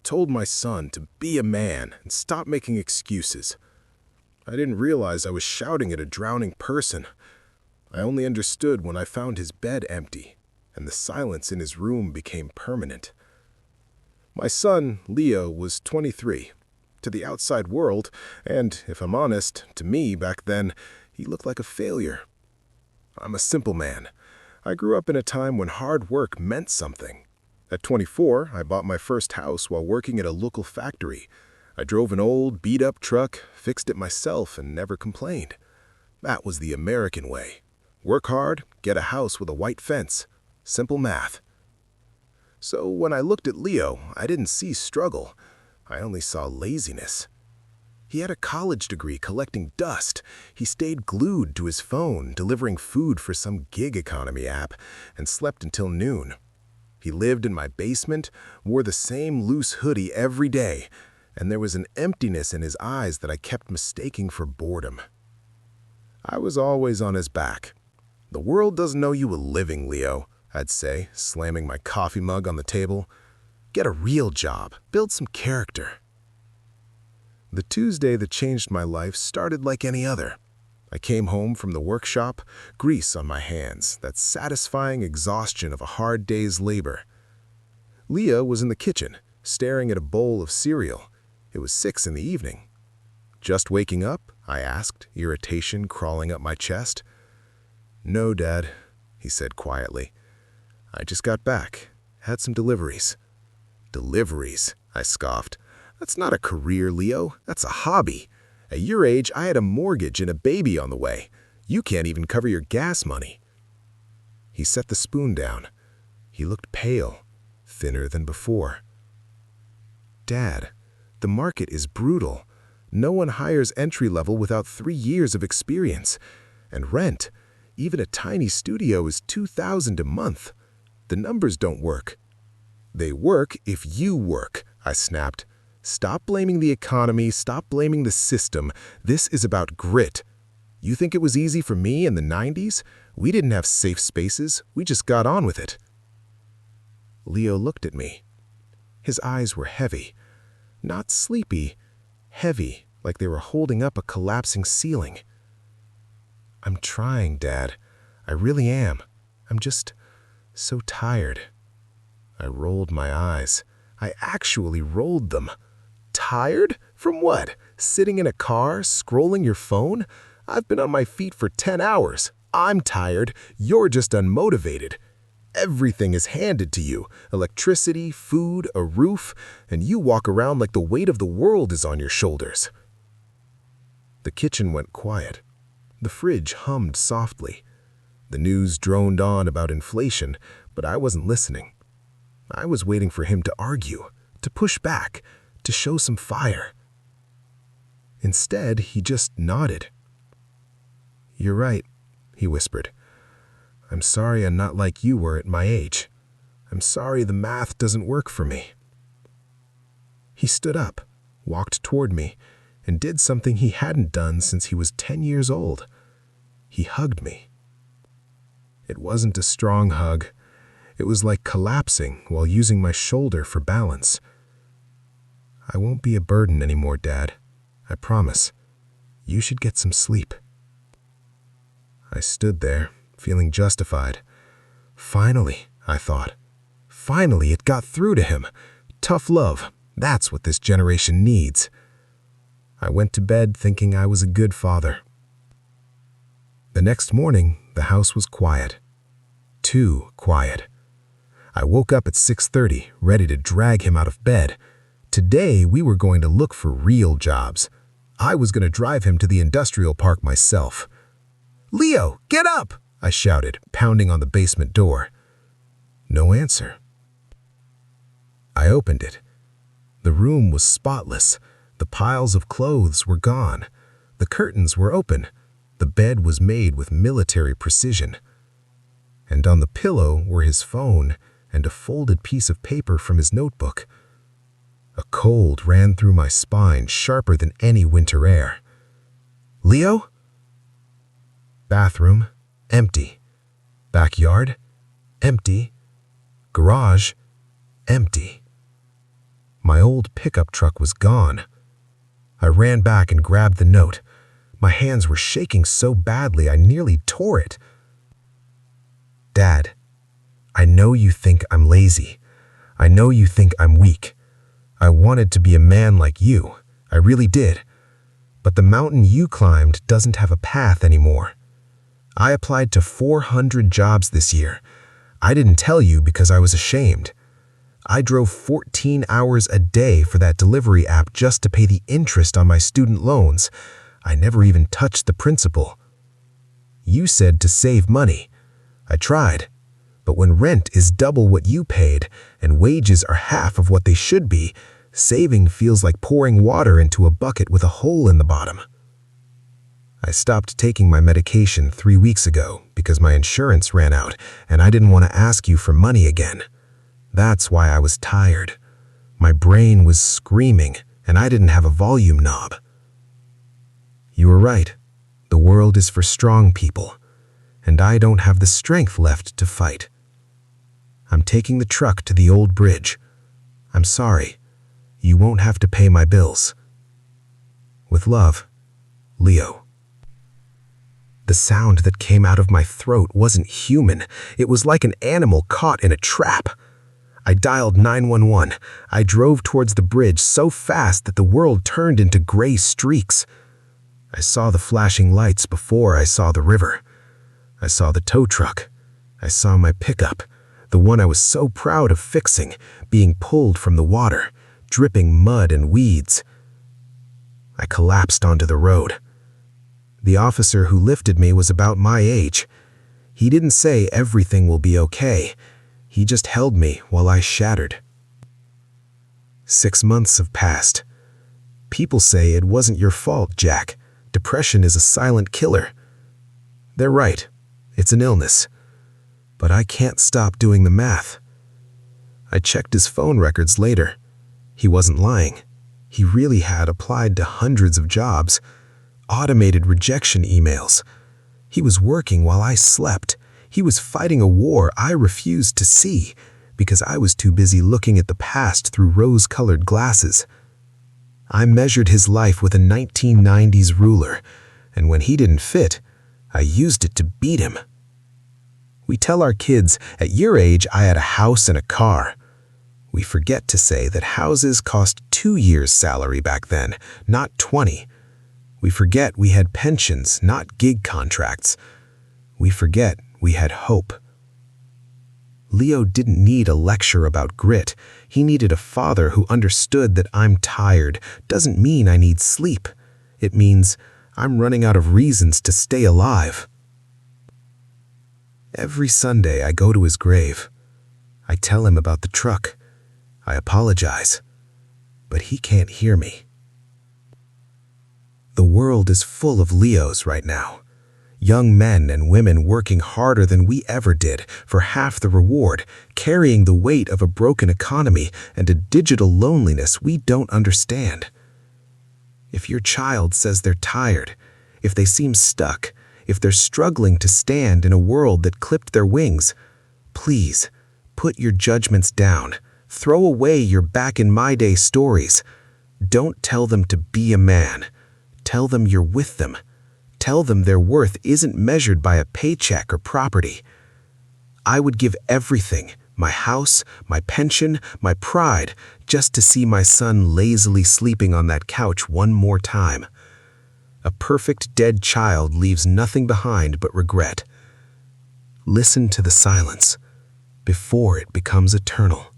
told my son to be a man and stop making excuses. I didn't realize I was shouting at a drowning person. I only understood when I found his bed empty, and the silence in his room became permanent. My son, Leo, was 23. To the outside world, and, if I'm honest, to me back then, he looked like a failure. I'm a simple man. I grew up in a time when hard work meant something. At 24, I bought my first house while working at a local factory. I drove an old, beat-up truck, fixed it myself, and never complained. That was the American way. Work hard, get a house with a white fence. Simple math. So when I looked at Leo, I didn't see struggle. I only saw laziness. He had a college degree collecting dust. He stayed glued to his phone, delivering food for some gig economy app, and slept until noon. He lived in my basement, wore the same loose hoodie every day, and there was an emptiness in his eyes that I kept mistaking for boredom. I was always on his back. "The world doesn't know you a living, Leo," I'd say, slamming my coffee mug on the table. "Get a real job. Build some character." The Tuesday that changed my life started like any other. I came home from the workshop, grease on my hands, that satisfying exhaustion of a hard day's labor. Leah was in the kitchen, staring at a bowl of cereal. It was 6 in the evening. "Just waking up?" I asked, irritation crawling up my chest. "No, Dad," he said quietly. "I just got back. Had some deliveries." "Deliveries?" I scoffed. "That's not a career, Leo. That's a hobby. At your age, I had a mortgage and a baby on the way. You can't even cover your gas money." He set the spoon down. He looked pale, thinner than before. "Dad, the market is brutal. No one hires entry level without 3 years of experience. And rent, even a tiny studio, is $2,000 a month. The numbers don't work." "They work if you work," I snapped. "Stop blaming the economy, stop blaming the system. This is about grit. You think it was easy for me in the 90s? We didn't have safe spaces, we just got on with it." Leo looked at me. His eyes were heavy. Not sleepy, heavy, like they were holding up a collapsing ceiling. "I'm trying, Dad. I really am. I'm just so tired." I rolled my eyes. I actually rolled them. "Tired? From what? Sitting in a car, scrolling your phone? I've been on my feet for 10 hours. I'm tired. You're just unmotivated. Everything is handed to you. Electricity, food, a roof, and you walk around like the weight of the world is on your shoulders." The kitchen went quiet. The fridge hummed softly. The news droned on about inflation, but I wasn't listening. I was waiting for him to argue, to push back, to show some fire. Instead, he just nodded. "You're right," he whispered. "I'm sorry I'm not like you were at my age. I'm sorry the math doesn't work for me." He stood up, walked toward me, and did something he hadn't done since he was 10 years old. He hugged me. It wasn't a strong hug. It was like collapsing while using my shoulder for balance. "I won't be a burden anymore, Dad. I promise. You should get some sleep." I stood there, feeling justified. Finally, I thought. Finally, it got through to him. Tough love. That's what this generation needs. I went to bed thinking I was a good father. The next morning, the house was quiet. Too quiet. I woke up at 6:30, ready to drag him out of bed. Today, we were going to look for real jobs. I was going to drive him to the industrial park myself. "Leo, get up!" I shouted, pounding on the basement door. No answer. I opened it. The room was spotless. The piles of clothes were gone. The curtains were open. The bed was made with military precision. And on the pillow were his phone and a folded piece of paper from his notebook. A cold ran through my spine, sharper than any winter air. "Leo?" Bathroom, empty. Backyard, empty. Garage, empty. My old pickup truck was gone. I ran back and grabbed the note. My hands were shaking so badly I nearly tore it. Dad, I know you think I'm lazy. I know you think I'm weak. I wanted to be a man like you. I really did. But the mountain you climbed doesn't have a path anymore. I applied to 400 jobs this year. I didn't tell you because I was ashamed. I drove 14 hours a day for that delivery app just to pay the interest on my student loans. I never even touched the principal. You said to save money. I tried. But when rent is double what you paid and wages are half of what they should be, saving feels like pouring water into a bucket with a hole in the bottom. I stopped taking my medication 3 weeks ago because my insurance ran out and I didn't want to ask you for money again. That's why I was tired. My brain was screaming and I didn't have a volume knob. You were right. The world is for strong people, and I don't have the strength left to fight. I'm taking the truck to the old bridge. I'm sorry. You won't have to pay my bills. With love, Leo. The sound that came out of my throat wasn't human. It was like an animal caught in a trap. I dialed 911. I drove towards the bridge so fast that the world turned into gray streaks. I saw the flashing lights before I saw the river. I saw the tow truck. I saw my pickup, the one I was so proud of fixing, being pulled from the water, dripping mud and weeds. I collapsed onto the road. The officer who lifted me was about my age. He didn't say everything will be okay. He just held me while I shattered. 6 months have passed. People say it wasn't your fault, Jack. Depression is a silent killer. They're right. It's an illness. But I can't stop doing the math. I checked his phone records later. He wasn't lying. He really had applied to hundreds of jobs, automated rejection emails. He was working while I slept. He was fighting a war I refused to see because I was too busy looking at the past through rose-colored glasses. I measured his life with a 1990s ruler, and when he didn't fit, I used it to beat him. We tell our kids, at your age, I had a house and a car. We forget to say that houses cost 2 years' salary back then, not 20. We forget we had pensions, not gig contracts. We forget we had hope. Leo didn't need a lecture about grit. He needed a father who understood that I'm tired doesn't mean I need sleep. It means I'm running out of reasons to stay alive. Every Sunday I go to his grave. I tell him about the truck. I apologize. But he can't hear me. The world is full of Leos right now. Young men and women working harder than we ever did for half the reward, carrying the weight of a broken economy and a digital loneliness we don't understand. If your child says they're tired, if they seem stuck, if they're struggling to stand in a world that clipped their wings, please put your judgments down. Throw away your back-in-my-day stories. Don't tell them to be a man. Tell them you're with them. Tell them their worth isn't measured by a paycheck or property. I would give everything, my house, my pension, my pride, just to see my son lazily sleeping on that couch one more time. A perfect dead child leaves nothing behind but regret. Listen to the silence before it becomes eternal.